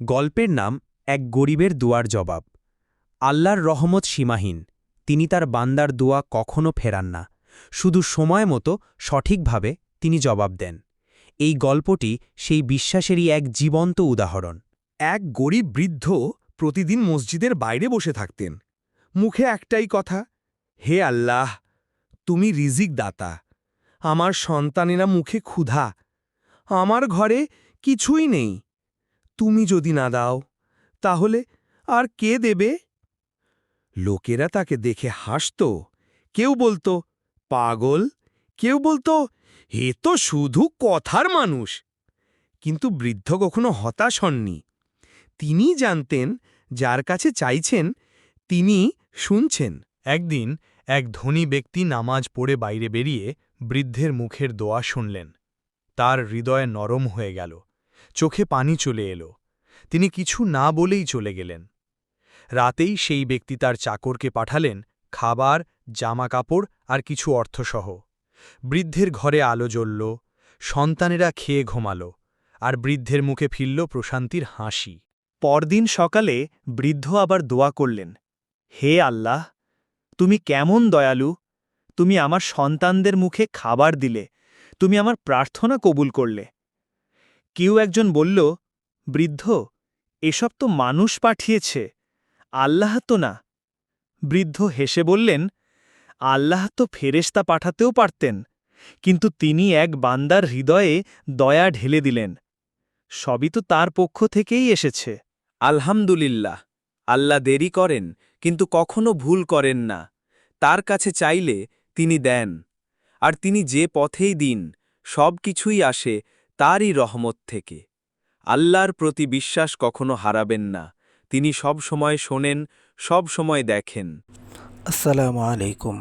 গল্পের নাম এক গরিবের দুয়ার জবাব। আল্লাহর রহমত সীমাহীন, তিনি তার বান্দার দোয়া কখনো ফেরান না, শুধু সময় মতো সঠিকভাবে তিনি জবাব দেন। এই গল্পটি সেই বিশ্বাসেরই এক জীবন্ত উদাহরণ। এক গরিব বৃদ্ধ প্রতিদিন মসজিদের বাইরে বসে থাকতেন। মুখে একটাই কথা, হে আল্লাহ, তুমি রিজিক দাতা। আমার সন্তানেরা মুখে ক্ষুধা, আমার ঘরে কিছুই নেই। তুমি যদি না দাও তাহলে আর কে দেবে? লোকেরা তাকে দেখে হাসত, কেউ বলতো পাগল, কেউ বলতো এ তো শুধু কথার মানুষ। কিন্তু বৃদ্ধ কখনো হতাশ হননি। তিনি জানতেন যার কাছে চাইছেন তিনি শুনছেন। একদিন এক ধনী ব্যক্তি নামাজ পড়ে বাইরে বেরিয়ে বৃদ্ধের মুখের দোয়া শুনলেন। তার হৃদয় নরম হয়ে গেল, চোখে পানি চলে এলো। তিনি কিছু না বলেই চলে গেলেন। রাতেই সেই ব্যক্তি তার চাকরকে পাঠালেন খাবার, জামাকাপড় আর কিছু অর্থসহ। বৃদ্ধের ঘরে আলো জ্বলল, সন্তানেরা খেয়ে ঘুমাল, আর বৃদ্ধের মুখে ফিরল প্রশান্তির হাসি। পরদিন সকালে বৃদ্ধ আবার দোয়া করলেন, হে আল্লাহ, তুমি কেমন দয়ালু! তুমি আমার সন্তানদের মুখে খাবার দিলে, তুমি আমার প্রার্থনা কবুল করলে। কেউ একজন বলল, বৃদ্ধ, এসব তো মানুষ পাঠিয়েছে, আল্লাহ তো না। বৃদ্ধ হেসে বললেন, আল্লাহ তো ফেরেশতা পাঠাতেও পারতেন, কিন্তু তিনি এক বান্দার হৃদয়ে দয়া ঢেলে দিলেন। সবই তো তার পক্ষ থেকেই এসেছে। আলহামদুলিল্লাহ, আল্লাহ দেরি করেন কিন্তু কখনো ভুল করেন না। তার কাছে চাইলে তিনি দেন, আর তিনি যে পথেই দিন সব কিছুই আসে তারই রহমত থেকে। আল্লাহর প্রতি বিশ্বাস কখনো হারাবেন না, তিনি সব সময় শোনেন, সব সময় দেখেন। আসসালামু আলাইকুম।